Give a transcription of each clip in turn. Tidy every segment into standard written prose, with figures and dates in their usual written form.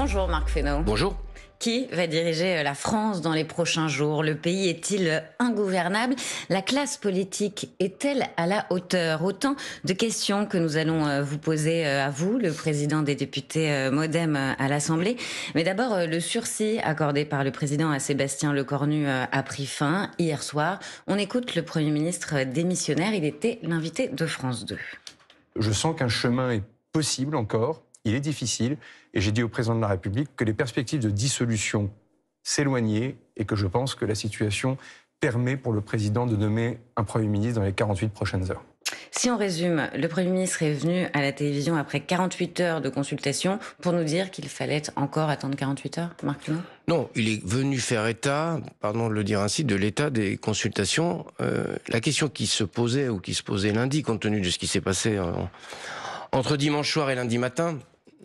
Bonjour Marc Fesneau. Bonjour. Qui va diriger la France dans les prochains jours? Le pays est-il ingouvernable? La classe politique est-elle à la hauteur? Autant de questions que nous allons vous poser à vous, le président des députés MoDem à l'Assemblée. Mais d'abord, le sursis accordé par le président à Sébastien Lecornu a pris fin hier soir. On écoute le Premier ministre démissionnaire. Il était l'invité de France 2. Je sens qu'un chemin est possible encore. Il est difficile, et j'ai dit au président de la République que les perspectives de dissolution s'éloignaient et que je pense que la situation permet pour le président de nommer un Premier ministre dans les 48 prochaines heures. Si on résume, le Premier ministre est venu à la télévision après 48 heures de consultation pour nous dire qu'il fallait encore attendre 48 heures, Marc Fesneau ? Non, il est venu faire état, pardon de le dire ainsi, de l'état des consultations. La question qui se posait ou qui se posait lundi, compte tenu de ce qui s'est passé entre dimanche soir et lundi matin,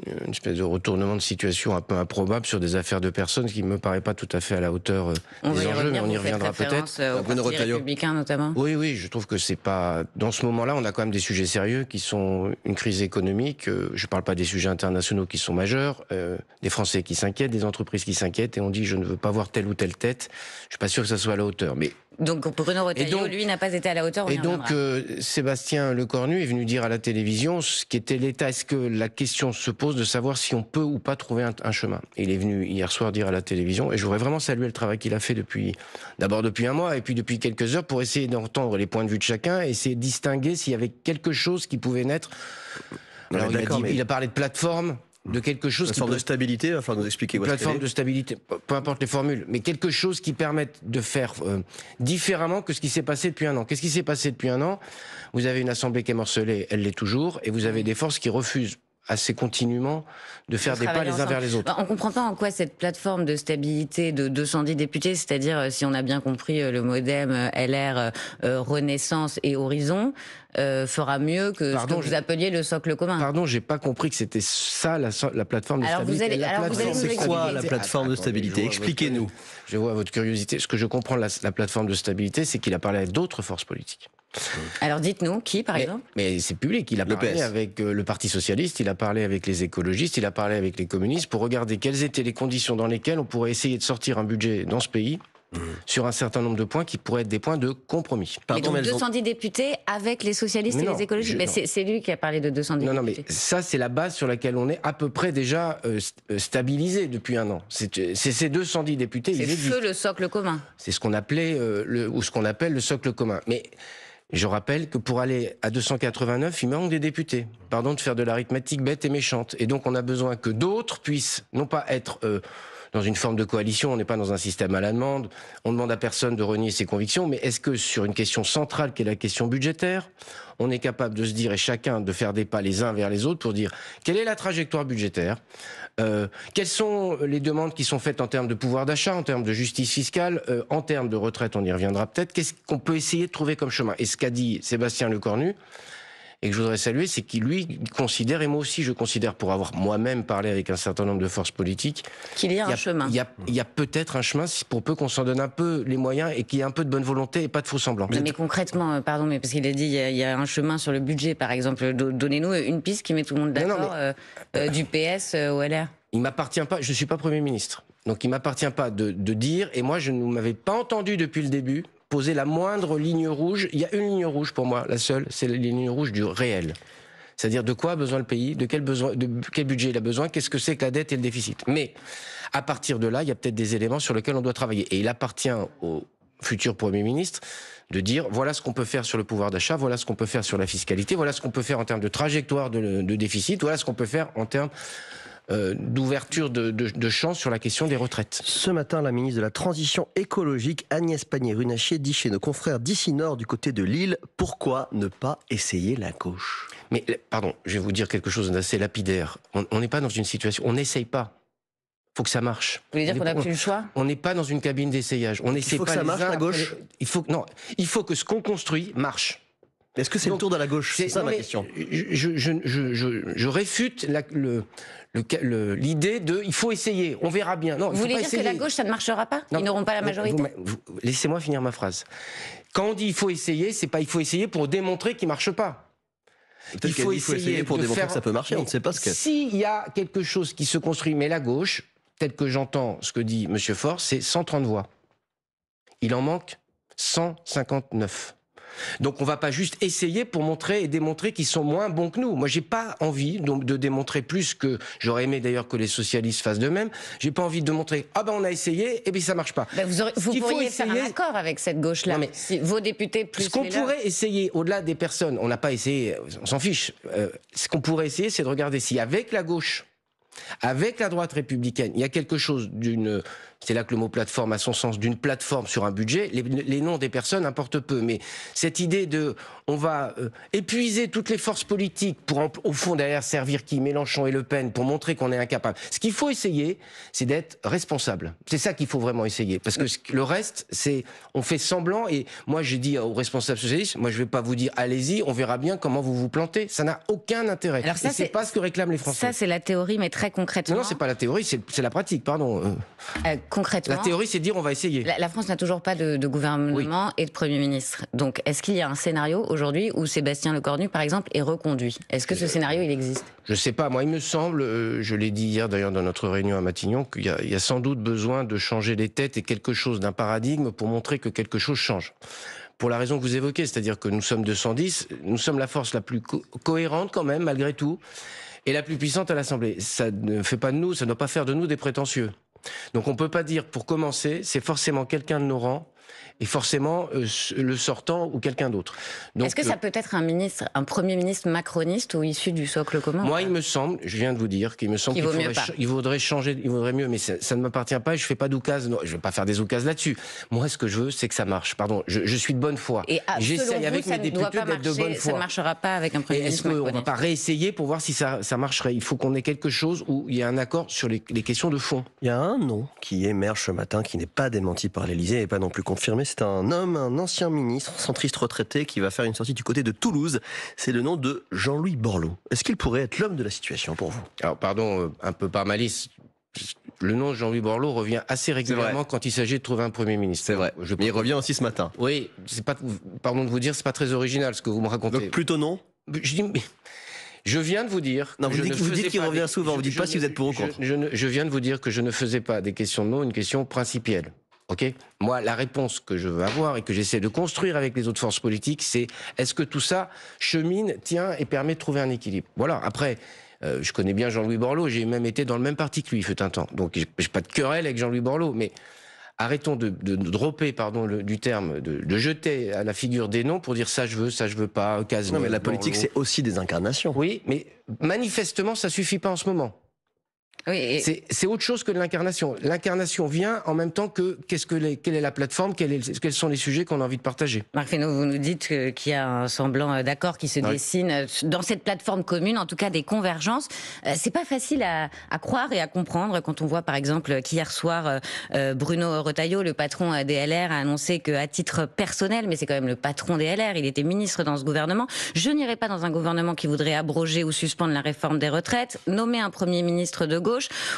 une espèce de retournement de situation un peu improbable sur des affaires de personnes qui ne me paraît pas tout à fait à la hauteur des enjeux, mais on y reviendra peut-être. Au Parti républicain notamment. Oui, je trouve que c'est pas... Dans ce moment-là, on a quand même des sujets sérieux qui sont une crise économique, je ne parle pas des sujets internationaux qui sont majeurs, des Français qui s'inquiètent, des entreprises qui s'inquiètent, et on dit je ne veux pas voir telle ou telle tête, je ne suis pas sûr que ça soit à la hauteur. Mais donc Bruno Retailleau, lui, n'a pas été à la hauteur. Et donc Sébastien Lecornu est venu dire à la télévision ce qui était l'état. Est-ce que la question se pose de savoir si on peut ou pas trouver un chemin? Il est venu hier soir dire à la télévision, et je voudrais vraiment saluer le travail qu'il a fait d'abord depuis un mois et puis depuis quelques heures pour essayer d'entendre les points de vue de chacun, essayer de distinguer s'il y avait quelque chose qui pouvait naître. Alors il a parlé de plateforme, de quelque chose de stabilité, il va falloir nous expliquer où est-ce qu'elle est. Plateforme de stabilité, peu importe les formules, mais quelque chose qui permette de faire différemment que ce qui s'est passé depuis un an. Qu'est-ce qui s'est passé depuis un an? Vous avez une assemblée qui est morcelée, elle l'est toujours, et vous avez des forces qui refusent assez continuellement de faire des pas les uns vers les autres. On ne comprend pas en quoi cette plateforme de stabilité de 210 députés, c'est-à-dire, si on a bien compris, le MoDem, LR, Renaissance et Horizon, fera mieux que ce que vous appeliez le socle commun. Pardon, j'ai pas compris que c'était ça la plateforme de stabilité. C'est quoi la plateforme de stabilité? Expliquez-nous. Je vois votre curiosité. Ce que je comprends de la plateforme de stabilité, c'est qu'il a parlé avec d'autres forces politiques. Alors dites-nous, qui par exemple? Mais c'est public, il a parlé avec le Parti Socialiste, il a parlé avec les écologistes, il a parlé avec les communistes pour regarder quelles étaient les conditions dans lesquelles on pourrait essayer de sortir un budget dans ce pays sur un certain nombre de points qui pourraient être des points de compromis. Mais donc 210 députés avec les socialistes et les écologistes. Mais c'est lui qui a parlé de 210 députés. Non, mais ça c'est la base sur laquelle on est à peu près déjà stabilisé depuis un an. C'est ces 210 députés. C'est le socle commun. C'est ce qu'on appelait ou ce qu'on appelle le socle commun. Mais je rappelle que pour aller à 289, il manque des députés. Pardon de faire de l'arithmétique bête et méchante. Et donc on a besoin que d'autres puissent, non pas être dans une forme de coalition, on n'est pas dans un système à la demande, on ne demande à personne de renier ses convictions, mais est-ce que sur une question centrale qui est la question budgétaire, on est capable de se dire, et chacun de faire des pas les uns vers les autres pour dire quelle est la trajectoire budgétaire, quelles sont les demandes qui sont faites en termes de pouvoir d'achat, en termes de justice fiscale, en termes de retraite, on y reviendra peut-être, qu'est-ce qu'on peut essayer de trouver comme chemin? Et ce qu'a dit Sébastien Lecornu, et que je voudrais saluer, c'est qu'il, lui, considère, et moi aussi je considère, pour avoir moi-même parlé avec un certain nombre de forces politiques, qu'il y a un chemin. Il y a peut-être un chemin, pour peu qu'on s'en donne un peu les moyens et qu'il y ait un peu de bonne volonté et pas de faux semblants. Mais concrètement, pardon, mais parce qu'il a dit il y a un chemin sur le budget, par exemple. Donnez-nous une piste qui met tout le monde d'accord, du PS au LR. Il m'appartient pas, je suis pas Premier ministre, donc il m'appartient pas de dire, et moi je ne m'avais pas entendu depuis le début poser la moindre ligne rouge. Il y a une ligne rouge pour moi, la seule, c'est la ligne rouge du réel. C'est-à-dire de quoi a besoin le pays, de quel budget il a besoin, qu'est-ce que c'est que la dette et le déficit. Mais à partir de là, il y a peut-être des éléments sur lesquels on doit travailler. Et il appartient au futur Premier ministre de dire voilà ce qu'on peut faire sur le pouvoir d'achat, voilà ce qu'on peut faire sur la fiscalité, voilà ce qu'on peut faire en termes de trajectoire de déficit, voilà ce qu'on peut faire en termes d'ouverture de champs sur la question des retraites. Ce matin, la ministre de la Transition écologique, Agnès Pannier-Runacher, dit chez nos confrères d'ici Nord, du côté de Lille, pourquoi ne pas essayer la gauche? Mais, pardon, je vais vous dire quelque chose d'assez lapidaire. On n'est pas dans une situation... On n'essaye pas. Il faut que ça marche. Vous voulez dire qu'on n'a plus le choix? On n'est pas dans une cabine d'essayage. On essaie pas. Il faut que ça marche, la gauche? Il faut que ce qu'on construit marche. Est-ce que c'est le tour de la gauche? C'est ça ma question. Je réfute l'idée de il faut essayer, on verra bien. Non, vous voulez dire que la gauche, ça ne marchera pas? Ils n'auront pas la majorité? Laissez-moi finir ma phrase. Quand on dit il faut essayer, c'est pas il faut essayer pour démontrer qu'il marche pas. Peut-être qu'il faut essayer pour démontrer que ça peut marcher, on ne sait pas ce que... S'il y a quelque chose qui se construit, mais la gauche, tel que j'entends ce que dit M. Faure, c'est 130 voix. Il en manque 159. Donc on ne va pas juste essayer pour montrer et démontrer qu'ils sont moins bons que nous. Moi, j'ai pas envie de démontrer plus que... J'aurais aimé d'ailleurs que les socialistes fassent de même. J'ai pas envie de montrer, ah ben on a essayé, et bien ça marche pas. Ben vous pourriez faire un accord avec cette gauche-là. Si vos députés plus ce qu'on pourrait essayer, au-delà des personnes, on n'a pas essayé, on s'en fiche. Ce qu'on pourrait essayer, c'est de regarder si avec la gauche, avec la droite républicaine, il y a quelque chose d'une... C'est là que le mot plateforme a son sens, d'une plateforme sur un budget. Les noms des personnes importent peu. Mais cette idée de... On va épuiser toutes les forces politiques pour, au fond, derrière servir qui Mélenchon et Le Pen pour montrer qu'on est incapable. Ce qu'il faut essayer, c'est d'être responsable. C'est ça qu'il faut vraiment essayer. Parce que le reste, c'est... On fait semblant. Et moi, j'ai dit aux responsables socialistes, moi, je ne vais pas vous dire, allez-y, on verra bien comment vous vous plantez. Ça n'a aucun intérêt. Alors ça, c'est pas ce que réclament les Français. Ça, c'est la théorie, mais très concrètement... Non, c'est pas la théorie, c'est la pratique, pardon. Concrètement, la théorie, c'est de dire on va essayer. La France n'a toujours pas de gouvernement et de Premier ministre. Donc, est-ce qu'il y a un scénario aujourd'hui où Sébastien Lecornu, par exemple, est reconduit? Est-ce que ce scénario, il existe? Je ne sais pas. Moi, il me semble, je l'ai dit hier d'ailleurs dans notre réunion à Matignon, qu'il y a sans doute besoin de changer les têtes et quelque chose d'un paradigme pour montrer que quelque chose change. Pour la raison que vous évoquez, c'est-à-dire que nous sommes 210, nous sommes la force la plus cohérente quand même, malgré tout, et la plus puissante à l'Assemblée. Ça ne fait pas de nous, ça ne doit pas faire de nous des prétentieux. Donc on ne peut pas dire, pour commencer, c'est forcément quelqu'un de nos rangs, et forcément le sortant ou quelqu'un d'autre. Est-ce que ça peut être un Premier ministre macroniste ou issu du socle commun? Moi, il me semble, je viens de vous dire, qu'il me semble qu'il vaudrait changer, il vaudrait mieux, mais ça ne m'appartient pas, je ne fais pas d'oukase, je ne vais pas faire des oukases là-dessus. Moi, ce que je veux, c'est que ça marche. Pardon, je suis de bonne foi. Et j'essaye avec mes députés d'être de bonne foi. Ça ne marchera pas avec un Premier ministre macroniste. On ne va pas réessayer pour voir si ça marcherait. Il faut qu'on ait quelque chose où il y a un accord sur les questions de fond. Il y a un nom qui émerge ce matin, qui n'est pas démenti par l'Élysée et pas non plus confirmé. C'est un homme, un ancien ministre, centriste retraité, qui va faire une sortie du côté de Toulouse. C'est le nom de Jean-Louis Borloo. Est-ce qu'il pourrait être l'homme de la situation pour vous? Alors, pardon, un peu par malice, le nom de Jean-Louis Borloo revient assez régulièrement quand il s'agit de trouver un Premier ministre. C'est vrai, mais il revient aussi ce matin. Oui, pardon de vous dire, c'est pas très original ce que vous me racontez. Donc plutôt non? Je viens de vous dire... Non, vous dites qu'il revient souvent, vous ne dites pas si vous êtes pour ou contre. Je viens de vous dire que je ne faisais pas des questions de nom une question principielle. Okay. Moi, la réponse que je veux avoir et que j'essaie de construire avec les autres forces politiques, c'est est-ce que tout ça chemine, tient et permet de trouver un équilibre? Voilà. Après, je connais bien Jean-Louis Borloo, j'ai même été dans le même parti que lui, il fut un temps. Donc, j'ai pas de querelle avec Jean-Louis Borloo, mais arrêtons de dropper, pardon, du terme, de jeter à la figure des noms pour dire ça je veux pas, Cazeneuve. Non, mais la politique, c'est aussi des incarnations. Oui, mais manifestement, ça suffit pas en ce moment. Oui, c'est autre chose que de l'incarnation. L'incarnation vient en même temps que quelle est la plateforme, quels sont les sujets qu'on a envie de partager. Marc Fesneau, vous nous dites qu'il y a un semblant d'accord qui se dessine dans cette plateforme commune, en tout cas des convergences. C'est pas facile à croire et à comprendre quand on voit par exemple qu'hier soir Bruno Retailleau, le patron des LR, a annoncé qu'à titre personnel, mais c'est quand même le patron des LR, il était ministre dans ce gouvernement, je n'irai pas dans un gouvernement qui voudrait abroger ou suspendre la réforme des retraites, nommer un Premier ministre de gauche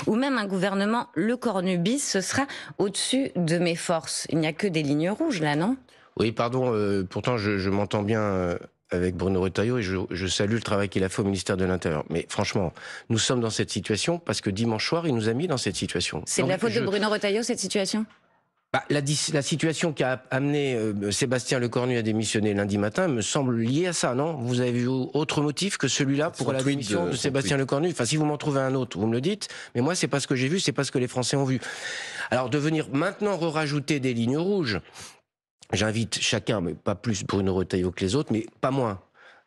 ou même un gouvernement Lecornu bis, ce sera au-dessus de mes forces. Il n'y a que des lignes rouges là, non? Oui, pardon, pourtant je m'entends bien avec Bruno Retailleau et je salue le travail qu'il a fait au ministère de l'Intérieur. Mais franchement, nous sommes dans cette situation parce que dimanche soir, il nous a mis dans cette situation. C'est de la faute de Bruno Retailleau, cette situation? La situation qui a amené Sébastien Lecornu à démissionner lundi matin me semble liée à ça, non? Vous avez vu autre motif que celui-là pour la démission de Sébastien Lecornu? Enfin, si vous m'en trouvez un autre, vous me le dites. Mais moi, c'est pas ce que j'ai vu, c'est pas ce que les Français ont vu. Alors, de venir maintenant rajouter des lignes rouges, j'invite chacun, mais pas plus Bruno Retailleau que les autres, mais pas moins.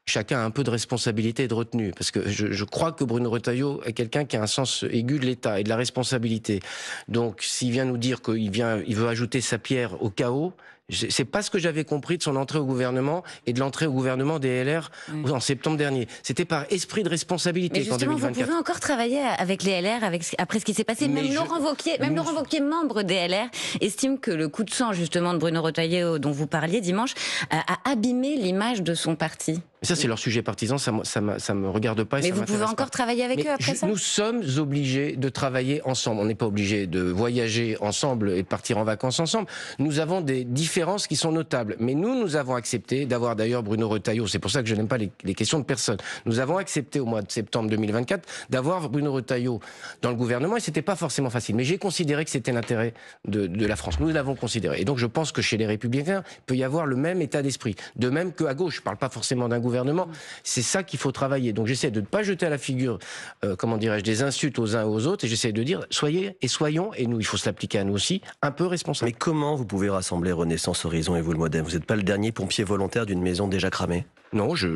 Chacun a un peu de responsabilité et de retenue. Parce que je crois que Bruno Retailleau est quelqu'un qui a un sens aigu de l'État et de la responsabilité. Donc, s'il vient nous dire qu'il veut ajouter sa pierre au chaos, c'est pas ce que j'avais compris de son entrée au gouvernement et de l'entrée au gouvernement des LR en septembre dernier. C'était par esprit de responsabilité qu'en 2024. Vous pouvez encore travailler avec les LR après ce qui s'est passé. Même Laurent Wauquiez, membre des LR, estime que le coup de sang justement de Bruno Retailleau dont vous parliez dimanche a abîmé l'image de son parti. Ça, c'est leur sujet partisan, ça me regarde pas. Et Mais ça vous pouvez m'intéresse encore pas. travailler avec eux après ça? Nous sommes obligés de travailler ensemble. On n'est pas obligés de voyager ensemble et de partir en vacances ensemble. Nous avons des différences qui sont notables. Mais nous avons accepté d'avoir d'ailleurs Bruno Retailleau. C'est pour ça que je n'aime pas les questions de personne. Nous avons accepté au mois de septembre 2024 d'avoir Bruno Retailleau dans le gouvernement et c'était pas forcément facile. Mais j'ai considéré que c'était l'intérêt de la France. Nous l'avons considéré. Et donc je pense que chez les Républicains, il peut y avoir le même état d'esprit. De même qu'à gauche. Je ne parle pas forcément d'un gouvernement. C'est ça qu'il faut travailler. Donc j'essaie de ne pas jeter à la figure, des insultes aux uns et aux autres, et j'essaie de dire, soyons, et nous, il faut se l'appliquer à nous aussi, un peu responsables. Mais comment vous pouvez rassembler Renaissance, Horizon et vous le Modem? Vous n'êtes pas le dernier pompier volontaire d'une maison déjà cramée? Non, je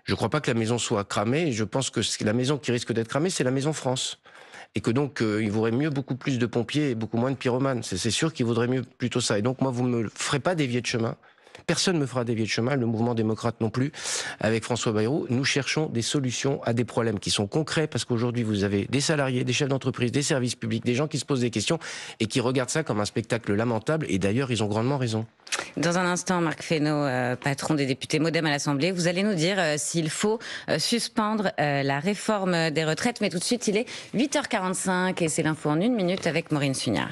ne crois pas que la maison soit cramée, et je pense que la maison qui risque d'être cramée, c'est la maison France. Et que donc, il vaudrait mieux beaucoup plus de pompiers et beaucoup moins de pyromanes. C'est sûr qu'il vaudrait mieux plutôt ça. Et donc, moi, vous ne me ferez pas dévier de chemin. Personne ne me fera dévier de chemin, le mouvement démocrate non plus. Avec François Bayrou, nous cherchons des solutions à des problèmes qui sont concrets, parce qu'aujourd'hui, vous avez des salariés, des chefs d'entreprise, des services publics, des gens qui se posent des questions et qui regardent ça comme un spectacle lamentable. Et d'ailleurs, ils ont grandement raison. Dans un instant, Marc Fesneau, patron des députés Modem à l'Assemblée, vous allez nous dire s'il faut suspendre la réforme des retraites. Mais tout de suite, il est 8h45 et c'est l'info en 1 minute avec Maureen Sugnard.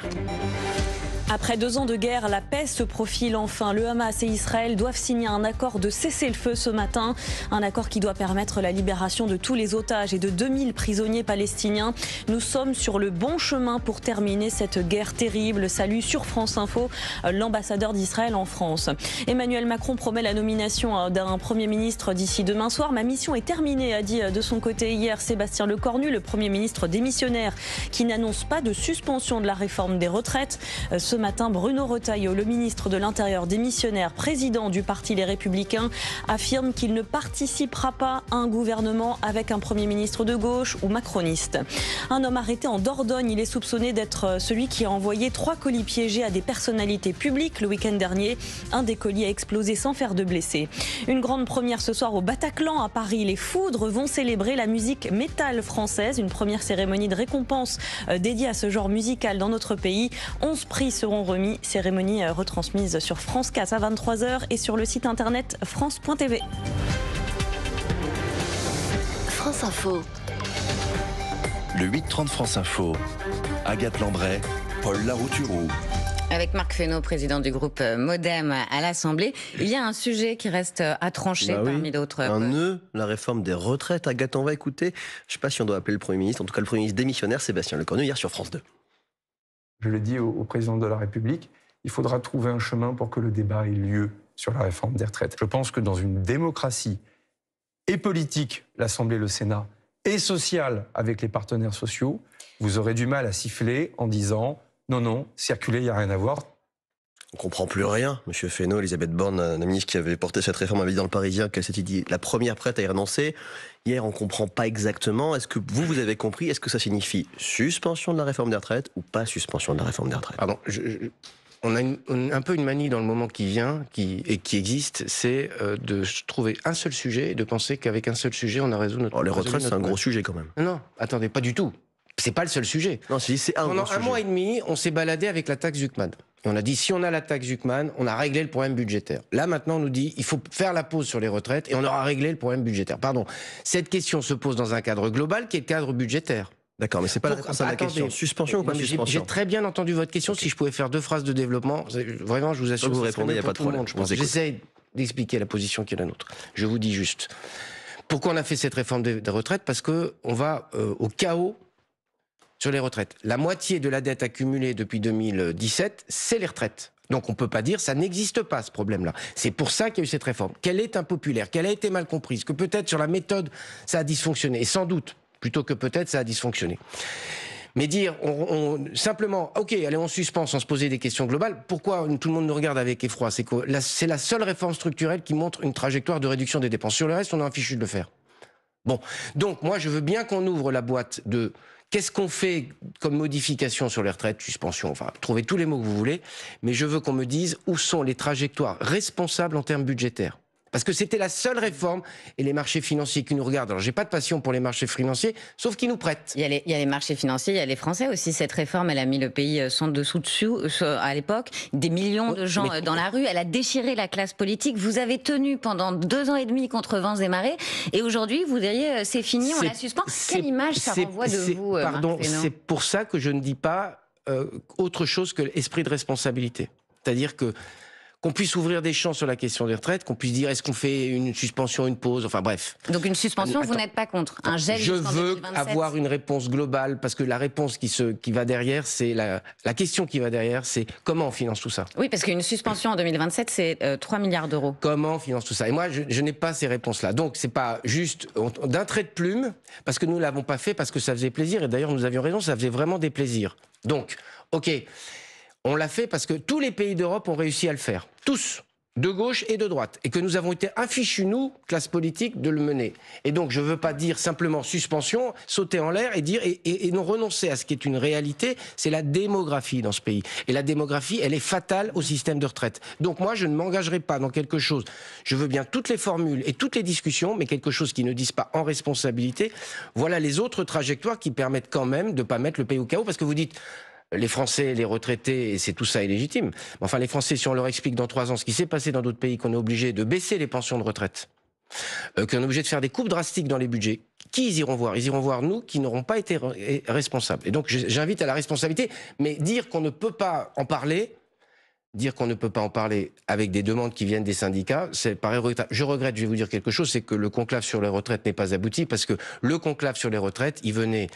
Après 2 ans de guerre, la paix se profile enfin. Le Hamas et Israël doivent signer un accord de cessez-le-feu ce matin. Un accord qui doit permettre la libération de tous les otages et de 2000 prisonniers palestiniens. Nous sommes sur le bon chemin pour terminer cette guerre terrible. Salut sur France Info, l'ambassadeur d'Israël en France. Emmanuel Macron promet la nomination d'un Premier ministre d'ici demain soir. Ma mission est terminée, a dit de son côté hier Sébastien Lecornu, le Premier ministre démissionnaire, qui n'annonce pas de suspension de la réforme des retraites. Ce matin, Bruno Retailleau, le ministre de l'Intérieur démissionnaire, président du parti Les Républicains, affirme qu'il ne participera pas à un gouvernement avec un Premier ministre de gauche ou macroniste. Un homme arrêté en Dordogne, il est soupçonné d'être celui qui a envoyé 3 colis piégés à des personnalités publiques le week-end dernier. Un des colis a explosé sans faire de blessés. Une grande première ce soir au Bataclan à Paris. Les Foudres vont célébrer la musique métal française. Une première cérémonie de récompense dédiée à ce genre musical dans notre pays. 11 prix seront remis, cérémonie retransmise sur France 4 à 23h et sur le site internet France.tv. France Info. Le 8-30 France Info. Agathe Lambray, Paul Larouturou. Avec Marc Fesneau, président du groupe Modem à l'Assemblée, il y a un sujet qui reste à trancher parmi d'autres. Un nœud, la réforme des retraites. Agathe, on va écouter, je ne sais pas si on doit appeler le Premier ministre, en tout cas le Premier ministre démissionnaire, Sébastien Lecornu, hier sur France 2. Je l'ai dit au président de la République, il faudra trouver un chemin pour que le débat ait lieu sur la réforme des retraites. Je pense que dans une démocratie et politique, l'Assemblée, le Sénat, et sociale avec les partenaires sociaux, vous aurez du mal à siffler en disant « non, circuler, il n'y a rien à voir ». On ne comprend plus rien. Monsieur Fesneau, Elisabeth Borne, la ministre qui avait porté cette réforme, avait dit dans le Parisien qu'elle s'était dit la première prête à y renoncer. Hier, on ne comprend pas exactement. Est-ce que vous avez compris? Est-ce que ça signifie suspension de la réforme des retraites ou pas suspension de la réforme des retraites? Pardon, on a un peu une manie dans le moment qui vient et qui existe, c'est de trouver un seul sujet et de penser qu'avec un seul sujet, on a résolu notre problème. Les retraites, c'est un gros sujet quand même. Non, attendez, pas du tout. C'est pas le seul sujet. Non, c'est un Pendant gros un sujet. mois et demi, on s'est baladé avec la taxe Zuckman. Et on a dit, si on a la taxe Zuckman, on a réglé le problème budgétaire. Là, maintenant, on nous dit, il faut faire la pause sur les retraites et on aura réglé le problème budgétaire. Pardon. Cette question se pose dans un cadre global qui est le cadre budgétaire. D'accord, mais c'est pas la réponse à la question. Suspension ou pas suspension? J'ai très bien entendu votre question. Okay. Si je pouvais faire 2 phrases de développement, vraiment, je vous assure. Vous répondez, il n'y a pas de problème. J'essaie d'expliquer la position qui est la nôtre. Je vous dis juste. Pourquoi on a fait cette réforme des retraites? Parce qu'on va au chaos sur les retraites. La moitié de la dette accumulée depuis 2017, c'est les retraites. Donc on ne peut pas dire ça n'existe pas, ce problème-là. C'est pour ça qu'il y a eu cette réforme. Qu'elle est impopulaire, qu'elle a été mal comprise, que peut-être sur la méthode, ça a dysfonctionné. Et sans doute, plutôt que peut-être, ça a dysfonctionné. Mais dire simplement, ok, allez, on suspend sans se poser des questions globales, pourquoi tout le monde nous regarde avec effroi? C'est que c'est la seule réforme structurelle qui montre une trajectoire de réduction des dépenses. Sur le reste, on a un fichu de le faire. Bon, donc moi je veux bien qu'on ouvre la boîte de... Qu'est-ce qu'on fait comme modification sur les retraites, suspension, enfin, trouvez tous les mots que vous voulez, mais je veux qu'on me dise où sont les trajectoires responsables en termes budgétaires. Parce que c'était la seule réforme, et les marchés financiers qui nous regardent. Alors, j'ai pas de passion pour les marchés financiers, sauf qu'ils nous prêtent. Il y a les marchés financiers, il y a les Français aussi. Cette réforme, elle a mis le pays sans dessous-dessous à l'époque. Des millions de gens dans la rue. Elle a déchiré la classe politique. Vous avez tenu pendant 2 ans et demi contre vents et marées. Et aujourd'hui, vous diriez, c'est fini, on la suspend. Quelle image ça renvoie de vous, Pardon, Marc Fesneau ? c'est pour ça que je ne dis pas autre chose que l'esprit de responsabilité. C'est-à-dire qu'on puisse ouvrir des champs sur la question des retraites, qu'on puisse dire est-ce qu'on fait une suspension, une pause, enfin bref. Donc une suspension, vous n'êtes pas contre un gel Je jusqu'en veux 2027. avoir une réponse globale, parce que la réponse qui va derrière, c'est la question qui va derrière, c'est comment on finance tout ça. Oui, parce qu'une suspension en 2027, c'est 3 milliards d'euros. Comment on finance tout ça? Et moi, je n'ai pas ces réponses-là. Donc, c'est pas juste d'un trait de plume, parce que nous ne l'avons pas fait, parce que ça faisait plaisir, et d'ailleurs, nous avions raison, ça faisait vraiment des plaisirs. Donc, ok, on l'a fait parce que tous les pays d'Europe ont réussi à le faire. Tous. De gauche et de droite, et que nous avons été infichus, nous, classe politique, de le mener. Et donc, je ne veux pas dire simplement suspension, sauter en l'air et dire et non renoncer à ce qui est une réalité, c'est la démographie dans ce pays. Et la démographie, elle est fatale au système de retraite. Donc moi, je ne m'engagerai pas dans quelque chose. Je veux bien toutes les formules et toutes les discussions, mais quelque chose qui ne dise pas en responsabilité. Voilà les autres trajectoires qui permettent quand même de ne pas mettre le pays au chaos, parce que vous dites... Les Français, les retraités, et c'est tout ça est légitime. Enfin, les Français, si on leur explique dans 3 ans ce qui s'est passé dans d'autres pays, qu'on est obligé de baisser les pensions de retraite, qu'on est obligé de faire des coupes drastiques dans les budgets, qui ils iront voir? Ils iront voir nous qui n'aurons pas été responsables. Et donc, j'invite à la responsabilité, mais dire qu'on ne peut pas en parler... Dire qu'on ne peut pas en parler avec des demandes qui viennent des syndicats, c'est pareil regrettable. Je regrette, je vais vous dire quelque chose, c'est que le conclave sur les retraites n'est pas abouti, parce que le conclave sur les retraites, il venait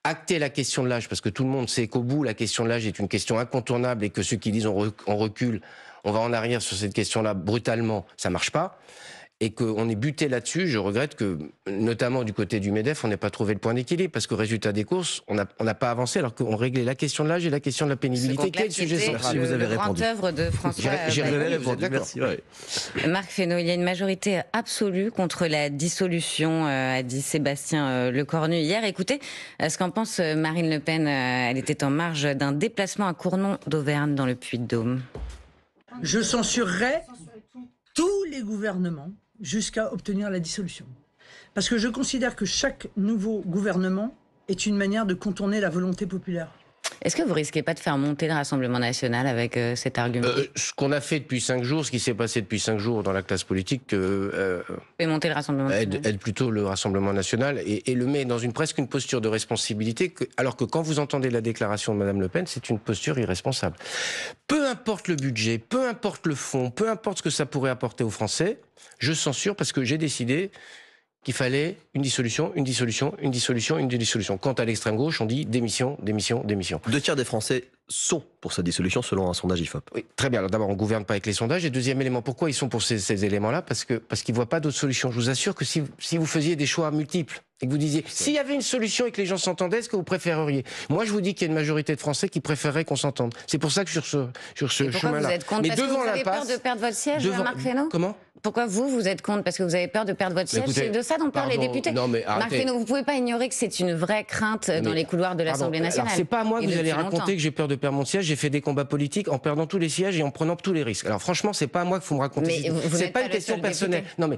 acter la question de l'âge, parce que tout le monde sait qu'au bout, la question de l'âge est une question incontournable, et que ceux qui disent on recule, on va en arrière sur cette question-là brutalement, ça marche pas. Et qu'on est buté là-dessus, je regrette que, notamment du côté du MEDEF, on n'ait pas trouvé le point d'équilibre, parce que résultat des courses, on n'a pas avancé, alors qu'on réglait la question de l'âge et la question de la pénibilité, qui est le sujet central. Merci, vous avez répondu. Grande œuvre de François. J'ai répondu, merci. Ouais. Marc Fesneau, il y a une majorité absolue contre la dissolution, a dit Sébastien Lecornu hier. Écoutez ce qu'en pense Marine Le Pen. Elle était en marge d'un déplacement à Cournon d'Auvergne, dans le Puy-de-Dôme. Je censurerai tous les gouvernements jusqu'à obtenir la dissolution. Parce que je considère que chaque nouveau gouvernement est une manière de contourner la volonté populaire. Est-ce que vous risquez pas de faire monter le Rassemblement national avec cet argument? Ce qu'on a fait depuis 5 jours, ce qui s'est passé depuis 5 jours dans la classe politique, Fait monter le Rassemblement national. aide plutôt le Rassemblement national et le met dans presque une posture de responsabilité, alors que quand vous entendez la déclaration de Madame Le Pen, c'est une posture irresponsable. Peu importe le budget, peu importe le fond, peu importe ce que ça pourrait apporter aux Français, je censure parce que j'ai décidé qu'il fallait une dissolution, une dissolution, une dissolution, une dissolution. Quant à l'extrême gauche, on dit démission, démission, démission. 2 tiers des Français sont pour cette dissolution selon un sondage IFOP. Oui, très bien. Alors d'abord, on ne gouverne pas avec les sondages. Et deuxième élément, pourquoi ils sont pour ces éléments-là? Parce qu'ils ne voient pas d'autre solution. Je vous assure que si vous faisiez des choix multiples et que vous disiez, s'il y avait une solution et que les gens s'entendaient, est-ce que vous préféreriez? Moi, je vous dis qu'il y a une majorité de Français qui préféreraient qu'on s'entende. C'est pour ça que sur ce chemin-là. Pourquoi vous êtes contre? Mais Parce que devant vous avez peur l'impasse, de perdre votre siège, Marc Fesneau? Comment? Pourquoi vous êtes contre? Parce que vous avez peur de perdre votre siège? Écoutez, C'est de ça dont parlent les députés. Non, mais Marc arrêtez. Fesneau, vous ne pouvez pas ignorer que c'est une vraie crainte dans les couloirs de l'Assemblée nationale. Alors, c'est pas à moi que Et vous allez depuis raconter longtemps. que j'ai peur de perdre mon siège. J'ai fait des combats politiques en perdant tous les sièges et en prenant tous les risques. Alors franchement, c'est pas à moi qu'il faut me raconter. Mais vous C'est n'êtes pas pas une le question seul personnelle. député. Non mais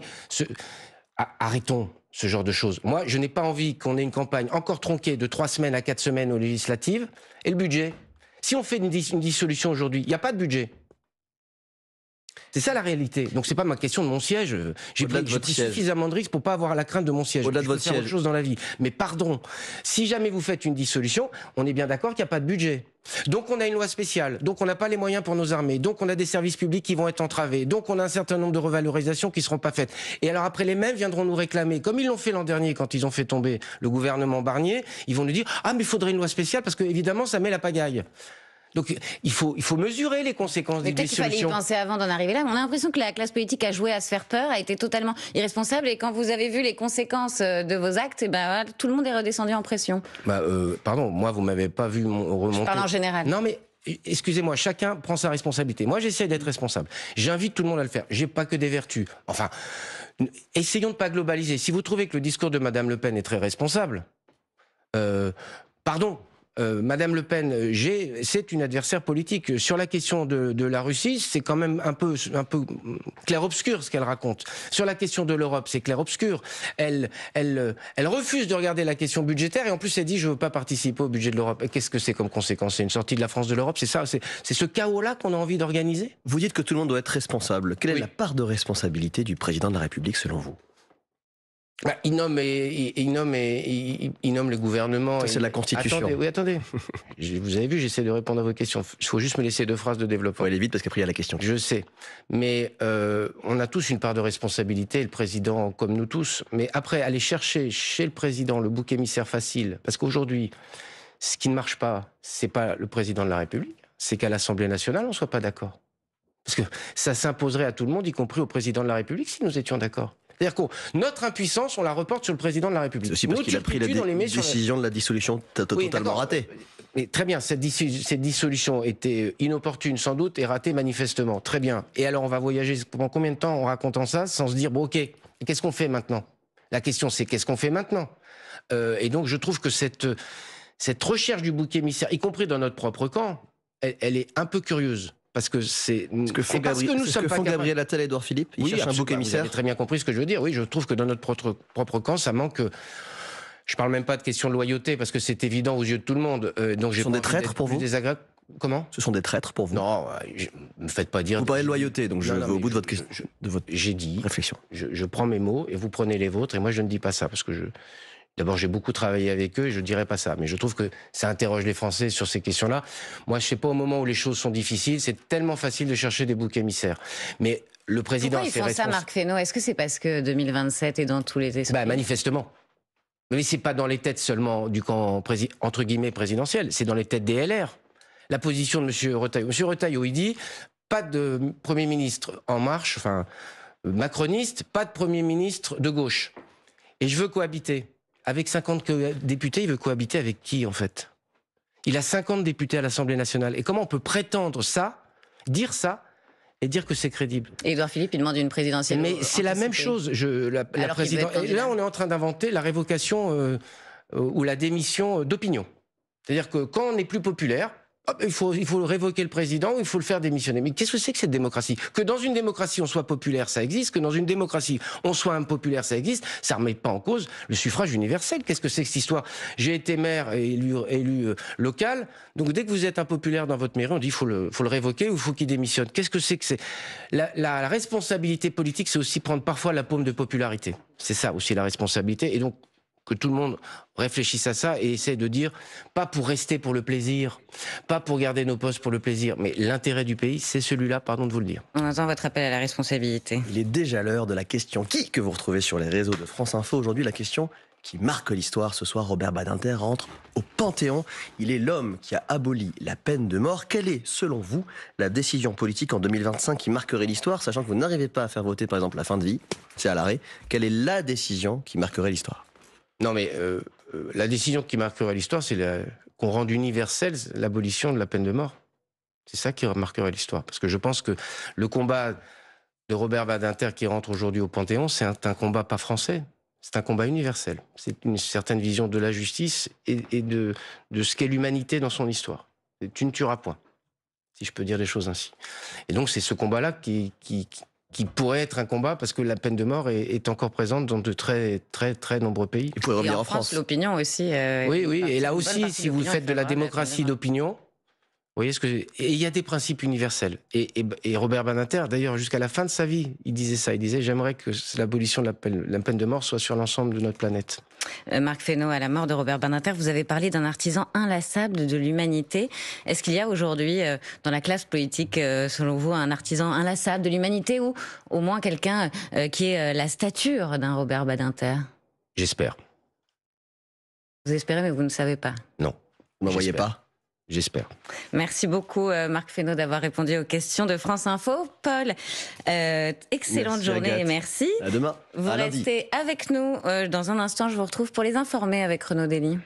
arrêtons ce genre de choses. Moi, je n'ai pas envie qu'on ait une campagne encore tronquée de 3 semaines à 4 semaines aux législatives. Et le budget. Si on fait une dissolution aujourd'hui, il n'y a pas de budget. C'est ça la réalité. Donc c'est pas ma question de mon siège. J'ai pris suffisamment de risques pour pas avoir la crainte de mon siège. Au-delà de votre faire autre chose dans la vie. Mais pardon, si jamais vous faites une dissolution, on est bien d'accord qu'il n'y a pas de budget. Donc on a une loi spéciale, donc on n'a pas les moyens pour nos armées, donc on a des services publics qui vont être entravés, donc on a un certain nombre de revalorisations qui ne seront pas faites. Et alors après les mêmes viendront nous réclamer, comme ils l'ont fait l'an dernier quand ils ont fait tomber le gouvernement Barnier, ils vont nous dire « Ah mais il faudrait une loi spéciale parce que évidemment ça met la pagaille ». Donc il faut mesurer les conséquences des Mais peut-être qu'il fallait y dissolutions. penser avant d'en arriver là. On a l'impression que la classe politique a joué à se faire peur, a été totalement irresponsable. Et quand vous avez vu les conséquences de vos actes, voilà, tout le monde est redescendu en pression. Pardon, moi vous m'avez pas vu remonter. Je parle en général. Non mais excusez-moi, chacun prend sa responsabilité. Moi j'essaie d'être responsable. J'invite tout le monde à le faire. J'ai pas que des vertus. Enfin, essayons de pas globaliser. Si vous trouvez que le discours de Madame Le Pen est très responsable, pardon. Madame Le Pen, c'est une adversaire politique. Sur la question de la Russie, c'est quand même un peu clair-obscur ce qu'elle raconte. Sur la question de l'Europe, c'est clair-obscur. Elle refuse de regarder la question budgétaire et en plus elle dit je veux pas participer au budget de l'Europe. Et qu'est-ce que c'est comme conséquence? C'est une sortie de la France de l'Europe, c'est ça? C'est ce chaos-là qu'on a envie d'organiser? Vous dites que tout le monde doit être responsable. Quelle est la part de responsabilité du président de la République selon vous? Il nomme le gouvernement. C'est la Constitution. Attendez. Vous avez vu, j'essaie de répondre à vos questions. Il faut juste me laisser 2 phrases de développement. Il faut aller vite parce qu'après il y a la question. Je sais. Mais on a tous une part de responsabilité, le président comme nous tous. Mais après, aller chercher chez le président le bouc émissaire facile, parce qu'aujourd'hui, ce qui ne marche pas, c'est pas le président de la République, c'est qu'à l'Assemblée nationale, on ne soit pas d'accord. Parce que ça s'imposerait à tout le monde, y compris au président de la République, si nous étions d'accord. C'est-à-dire que notre impuissance, on la reporte sur le président de la République. C'est aussi parce qu'il a pris la décision de la dissolution totalement ratée. Mais très bien, cette dissolution était inopportune sans doute et ratée manifestement. Très bien. Et alors on va voyager pendant combien de temps en racontant ça sans se dire, bon ok, qu'est-ce qu'on fait maintenant? La question c'est qu'est-ce qu'on fait maintenant? Et donc je trouve que cette recherche du bouc émissaire, y compris dans notre propre camp, elle est un peu curieuse. Parce que c'est ce que font Gabriel Attal et Édouard Philippe. Ils cherchent un bouc émissaire. Vous avez très bien compris ce que je veux dire. Oui, je trouve que dans notre propre camp, ça manque. Je parle même pas de question de loyauté parce que c'est évident aux yeux de tout le monde. Donc ce sont des traîtres pour vous? Comment? Ce sont des traîtres pour vous? Non, ne me faites pas dire. Vous parlez de loyauté, donc je vais au bout de votre J'ai dit. Réflexion. Je prends mes mots et vous prenez les vôtres et moi je ne dis pas ça parce que D'abord, j'ai beaucoup travaillé avec eux et je ne dirais pas ça. Mais je trouve que ça interroge les Français sur ces questions-là. Moi, je ne sais pas, au moment où les choses sont difficiles, c'est tellement facile de chercher des boucs émissaires. Mais le président... Pourquoi ils font ça, Marc Fesneau? Est-ce que c'est parce que 2027 est dans tous les esprits? Manifestement. Mais c'est pas dans les têtes seulement du camp, entre guillemets, présidentiel. C'est dans les têtes des LR. La position de M. Retailleau. M. Retailleau, il dit, pas de Premier ministre En Marche, enfin, macroniste, pas de Premier ministre de gauche. Et je veux cohabiter. Avec 50 députés, il veut cohabiter avec qui, en fait? Il a 50 députés à l'Assemblée nationale. Et comment on peut prétendre ça, dire ça, et dire que c'est crédible? Et Édouard Philippe, il demande une présidentielle. Mais c'est la même chose. La présidence. Et là, on est en train d'inventer la révocation ou la démission d'opinion. C'est-à-dire que quand on n'est plus populaire, il faut révoquer le président ou il faut le faire démissionner. Mais qu'est-ce que c'est que cette démocratie? Que dans une démocratie on soit populaire, ça existe. Que dans une démocratie on soit impopulaire, ça existe. Ça ne remet pas en cause le suffrage universel. Qu'est-ce que c'est que cette histoire? J'ai été maire et élu local. Donc dès que vous êtes impopulaire dans votre mairie, on dit il faut le révoquer ou il faut qu'il démissionne. Qu'est-ce que c'est que c'est? La responsabilité politique, c'est aussi prendre parfois la paume de popularité. C'est ça aussi la responsabilité. Et donc que tout le monde réfléchisse à ça et essaie de dire, pas pour rester pour le plaisir, pas pour garder nos postes pour le plaisir, mais l'intérêt du pays, c'est celui-là, pardon de vous le dire. On entend votre appel à la responsabilité. Il est déjà l'heure de la question qui que vous retrouvez sur les réseaux de France Info. Aujourd'hui, la question qui marque l'histoire. Ce soir, Robert Badinter rentre au Panthéon. Il est l'homme qui a aboli la peine de mort. Quelle est, selon vous, la décision politique en 2025 qui marquerait l'histoire, sachant que vous n'arrivez pas à faire voter, par exemple, la fin de vie, c'est à l'arrêt. Quelle est la décision qui marquerait l'histoire? Non, mais la décision qui marquerait l'histoire, c'est qu'on rende universelle l'abolition de la peine de mort. C'est ça qui marquerait l'histoire. Parce que je pense que le combat de Robert Badinter qui rentre aujourd'hui au Panthéon, c'est un combat pas français. C'est un combat universel. C'est une certaine vision de la justice et de ce qu'est l'humanité dans son histoire. Tu ne tueras point, si je peux dire les choses ainsi. Et donc c'est ce combat-là qui pourrait être un combat parce que la peine de mort est encore présente dans de très, très, très nombreux pays. Il pourrait revenir en en France. L'opinion aussi. Oui. Et là aussi, si vous faites de la démocratie d'opinion, vous voyez ce que et il y a des principes universels. Et Robert Badinter, d'ailleurs, jusqu'à la fin de sa vie, il disait ça. Il disait, j'aimerais que l'abolition de la peine de mort soit sur l'ensemble de notre planète. Marc Fesneau, à la mort de Robert Badinter, vous avez parlé d'un artisan inlassable de l'humanité. Est-ce qu'il y a aujourd'hui, dans la classe politique, selon vous, un artisan inlassable de l'humanité ou au moins quelqu'un qui est la stature d'un Robert Badinter? J'espère. Vous espérez, mais vous ne savez pas. Non. Vous n'en voyez pas? J'espère. Merci beaucoup, Marc Fesneau, d'avoir répondu aux questions de France Info. Paul, excellente merci, journée Agathe. et merci. À demain. Vous restez avec nous. Dans un instant, je vous retrouve pour les informer avec Renaud Dely.